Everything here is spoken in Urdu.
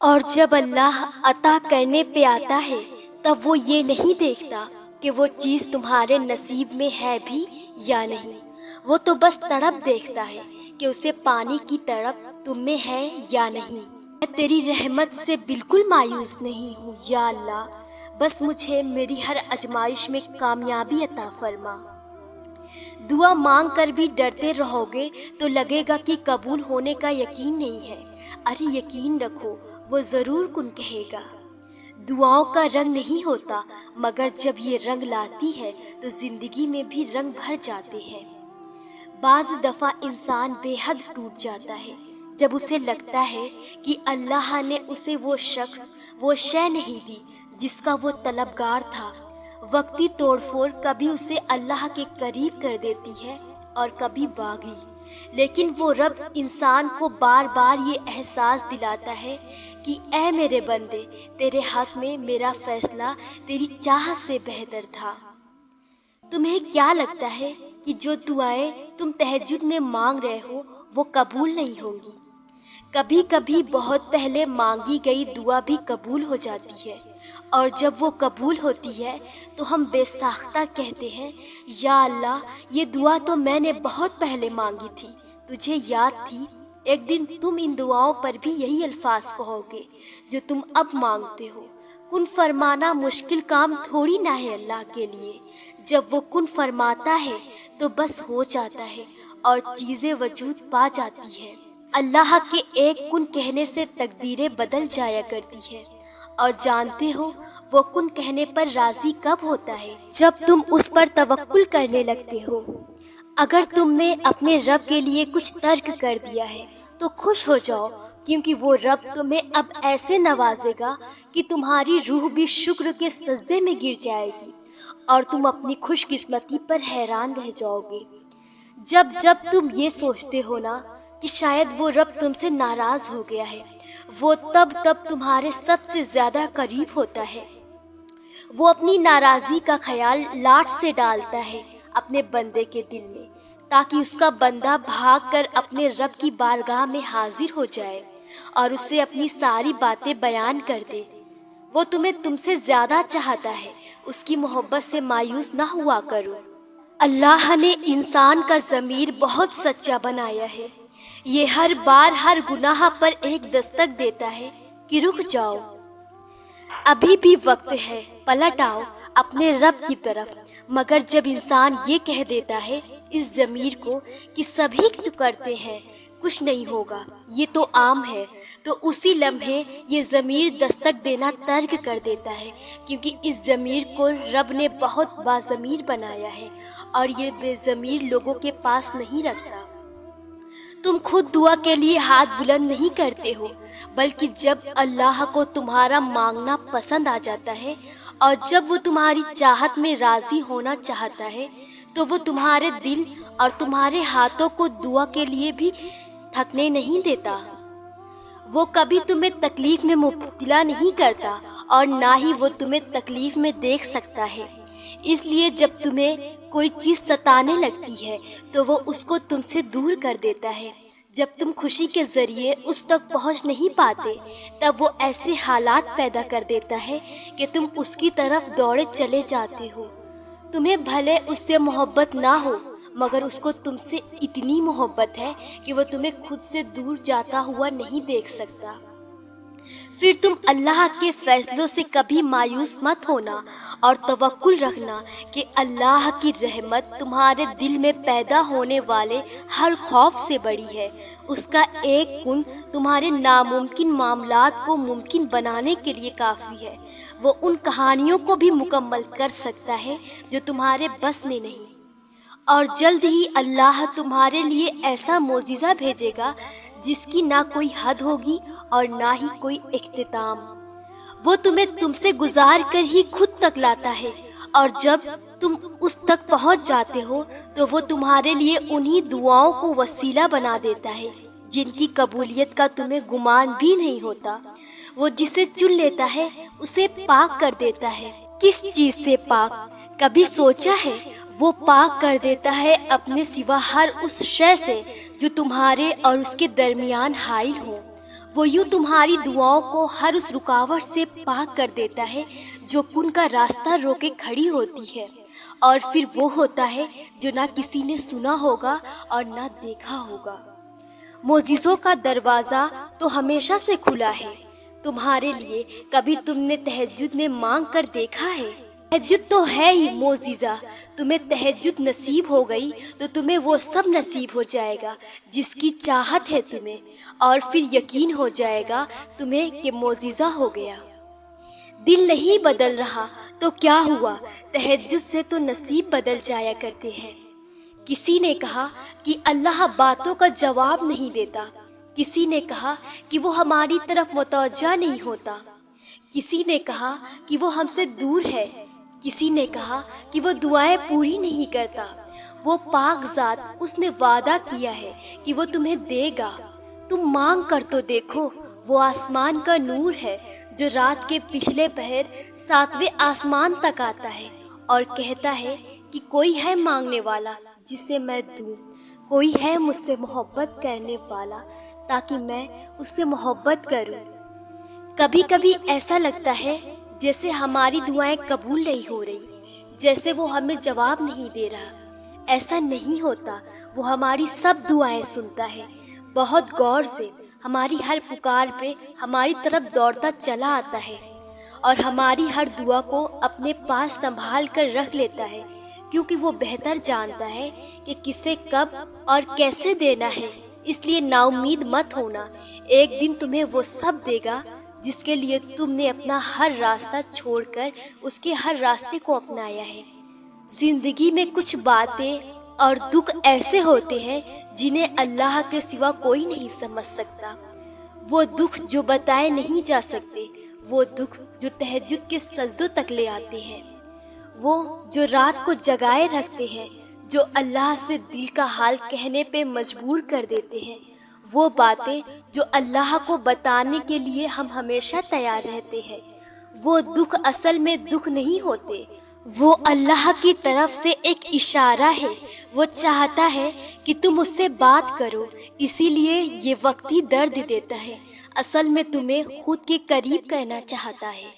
اور جب اللہ عطا کرنے پہ آتا ہے تب وہ یہ نہیں دیکھتا کہ وہ چیز تمہارے نصیب میں ہے بھی یا نہیں، وہ تو بس تڑپ دیکھتا ہے کہ اسے پانی کی تڑپ تم میں ہے یا نہیں۔ میں تیری رحمت سے بالکل مایوس نہیں ہوں یا اللہ، بس مجھے میری ہر آزمائش میں کامیابی عطا فرما۔ دعا مانگ کر بھی ڈرتے رہو گے تو لگے گا کہ قبول ہونے کا یقین نہیں ہے۔ ارے یقین رکھو، وہ ضرور کن کہے گا۔ دعاؤں کا رنگ نہیں ہوتا، مگر جب یہ رنگ لاتی ہے تو زندگی میں بھی رنگ بھر جاتے ہیں۔ بعض دفعہ انسان بے حد ٹوٹ جاتا ہے جب اسے لگتا ہے کہ اللہ نے اسے وہ شخص، وہ شے نہیں دی جس کا وہ طلبگار تھا۔ وقتی توڑ پھوڑ کبھی اسے اللہ کے قریب کر دیتی ہے اور کبھی باغی، لیکن وہ رب انسان کو بار بار یہ احساس دلاتا ہے کہ اے میرے بندے، تیرے حق میں میرا فیصلہ تیری چاہت سے بہتر تھا۔ تمہیں کیا لگتا ہے کہ جو دعائیں تم تہجد میں مانگ رہے ہو وہ قبول نہیں ہوں گی؟ کبھی کبھی بہت پہلے مانگی گئی دعا بھی قبول ہو جاتی ہے، اور جب وہ قبول ہوتی ہے تو ہم بے ساختہ کہتے ہیں، یا اللہ یہ دعا تو میں نے بہت پہلے مانگی تھی، تجھے یاد تھی۔ ایک دن تم ان دعاؤں پر بھی یہی الفاظ کہو گے جو تم اب مانگتے ہو۔ کن فرمانا مشکل کام تھوڑی نہ ہے اللہ کے لیے، جب وہ کن فرماتا ہے تو بس ہو جاتا ہے اور چیزیں وجود پا جاتی ہے۔ اللہ کے ایک کن کہنے سے تقدیریں بدل جایا کرتی ہے، اور جانتے ہو وہ کن کہنے پر راضی کب ہوتا ہے؟ جب تم اس پر توکل کرنے لگتے ہو۔ اگر تم نے اپنے رب کے لیے کچھ ترک کر دیا ہے تو خوش ہو جاؤ، کیونکہ وہ رب تمہیں اب ایسے نوازے گا کہ تمہاری روح بھی شکر کے سجدے میں گر جائے گی، اور تم اپنی خوش قسمتی پر حیران رہ جاؤ گے۔ جب تم یہ سوچتے ہو نا کہ شاید وہ رب تم سے ناراض ہو گیا ہے، وہ تب تمہارے سب سے زیادہ قریب ہوتا ہے۔ وہ اپنی ناراضی کا خیال لاٹ سے ڈالتا ہے اپنے بندے کے دل میں، تاکہ اس کا بندہ بھاگ کر اپنے رب کی بارگاہ میں حاضر ہو جائے اور اسے اپنی ساری باتیں بیان کر دے۔ وہ تمہیں تم سے زیادہ چاہتا ہے، اس کی محبت سے مایوس نہ ہوا کرو۔ اللہ نے انسان کا ضمیر بہت سچا بنایا ہے، یہ ہر بار ہر گناہ پر ایک دستک دیتا ہے کہ رک جاؤ، ابھی بھی وقت ہے، پلٹ آؤ اپنے رب کی طرف۔ مگر جب انسان یہ کہہ دیتا ہے اس ضمیر کو کہ سبھی تو کرتے ہیں، کچھ نہیں ہوگا، یہ تو عام ہے، تو اسی لمحے یہ ضمیر دستک دینا ترک کر دیتا ہے، کیونکہ اس ضمیر کو رب نے بہت باضمیر بنایا ہے اور یہ بے ضمیر لوگوں کے پاس نہیں رکھتا۔ تم خود دعا کے لیے ہاتھ بلند نہیں کرتے ہو، بلکہ جب اللہ کو تمہارا مانگنا پسند آ جاتا ہے اور جب وہ تمہاری چاہت میں راضی ہونا چاہتا ہے تو وہ تمہارے دل اور تمہارے ہاتھوں کو دعا کے لیے بھی تھکنے نہیں دیتا۔ وہ کبھی تمہیں تکلیف میں مبتلا نہیں کرتا اور نہ ہی وہ تمہیں تکلیف میں دیکھ سکتا ہے، اس لیے جب تمہیں کوئی چیز ستانے لگتی ہے تو وہ اس کو تم سے دور کر دیتا ہے۔ جب تم خوشی کے ذریعے اس تک پہنچ نہیں پاتے تب وہ ایسے حالات پیدا کر دیتا ہے کہ تم اس کی طرف دوڑے چلے جاتے ہو۔ تمہیں بھلے اس سے محبت نہ ہو، مگر اس کو تم سے اتنی محبت ہے کہ وہ تمہیں خود سے دور جاتا ہوا نہیں دیکھ سکتا۔ پھر تم اللہ کے فیصلوں سے کبھی مایوس مت ہونا اور توکل رکھنا کہ اللہ کی رحمت تمہارے دل میں پیدا ہونے والے ہر خوف سے بڑی ہے۔ اس کا ایک کن تمہارے ناممکن معاملات کو ممکن بنانے کے لیے کافی ہے۔ وہ ان کہانیوں کو بھی مکمل کر سکتا ہے جو تمہارے بس میں نہیں، اور جلد ہی اللہ تمہارے لیے ایسا معجزہ بھیجے گا جس کی نہ کوئی حد ہوگی اور نہ ہی کوئی اختتام۔ وہ تمہیں تم سے گزار کر ہی خود تک لاتا ہے، اور جب تم اس تک پہنچ جاتے ہو تو وہ تمہارے لیے انہی دعاؤں کو وسیلہ بنا دیتا ہے جن کی قبولیت کا تمہیں گمان بھی نہیں ہوتا۔ وہ جسے چن لیتا ہے اسے پاک کر دیتا ہے۔ کس چیز سے پاک؟ کبھی سوچا ہے؟ وہ پاک کر دیتا ہے اپنے سوا ہر اس شے سے جو تمہارے اور اس کے درمیان حائل ہو۔ وہ یوں تمہاری دعاؤں کو ہر اس رکاوٹ سے پاک کر دیتا ہے جو ان کا راستہ روکے کھڑی ہوتی ہے، اور پھر وہ ہوتا ہے جو نہ کسی نے سنا ہوگا اور نہ دیکھا ہوگا۔ معجزوں کا دروازہ تو ہمیشہ سے کھلا ہے تمہارے لیے۔ کبھی تم نے تہجد میں مانگ کر دیکھا ہے؟ تہجد تو ہے ہی معجزہ۔ تمہیں تہجد نصیب ہو گئی تو تمہیں وہ سب نصیب ہو جائے گا جس کی چاہت ہے تمہیں، اور پھر یقین ہو جائے گا تمہیں کہ معجزہ ہو گیا۔ دل نہیں بدل رہا تو کیا ہوا، تہجد سے تو نصیب بدل جایا کرتے ہیں۔ کسی نے کہا کہ اللہ باتوں کا جواب نہیں دیتا، کسی نے کہا کہ وہ ہماری طرف متوجہ نہیں ہوتا، کسی نے کہا کہ وہ ہم سے دور ہے، کسی نے کہا کہ وہ دعائیں پوری نہیں کرتا۔ وہ پاک ذات، اس نے وعدہ کیا ہے کہ وہ تمہیں دے گا۔ تم مانگ کر تو دیکھو۔ وہ آسمان کا نور ہے جو رات کے پچھلے پہر 7ویں آسمان تک آتا ہے اور کہتا ہے کہ کوئی ہے مانگنے والا جسے میں دوں، کوئی ہے مجھ سے محبت کرنے والا تاکہ میں اس سے محبت کروں۔ کبھی کبھی ایسا لگتا ہے جیسے ہماری دعائیں قبول نہیں ہو رہی، جیسے وہ ہمیں جواب نہیں دے رہا۔ ایسا نہیں ہوتا، وہ ہماری سب دعائیں سنتا ہے، بہت غور سے ہماری ہر پکار پہ ہماری طرف دوڑتا چلا آتا ہے اور ہماری ہر دعا کو اپنے پاس سنبھال کر رکھ لیتا ہے، کیونکہ وہ بہتر جانتا ہے کہ کسے کب اور کیسے دینا ہے۔ اس لیے نا امید مت ہونا، ایک دن تمہیں وہ سب دے گا جس کے لیے تم نے اپنا ہر راستہ چھوڑ کر اس کے ہر راستے کو اپنایا ہے۔ زندگی میں کچھ باتیں اور دکھ ایسے ہوتے ہیں جنہیں اللہ کے سوا کوئی نہیں سمجھ سکتا۔ وہ دکھ جو بتائے نہیں جا سکتے، وہ دکھ جو تہجد کے سجدوں تک لے آتے ہیں، وہ جو رات کو جگائے رکھتے ہیں، جو اللہ سے دل کا حال کہنے پہ مجبور کر دیتے ہیں، وہ باتیں جو اللہ کو بتانے کے لیے ہم ہمیشہ تیار رہتے ہیں۔ وہ دکھ اصل میں دکھ نہیں ہوتے، وہ اللہ کی طرف سے ایک اشارہ ہے۔ وہ چاہتا ہے کہ تم اس سے بات کرو، اسی لیے یہ وقتی درد دیتا ہے، اصل میں تمہیں خود کے قریب کرنا چاہتا ہے۔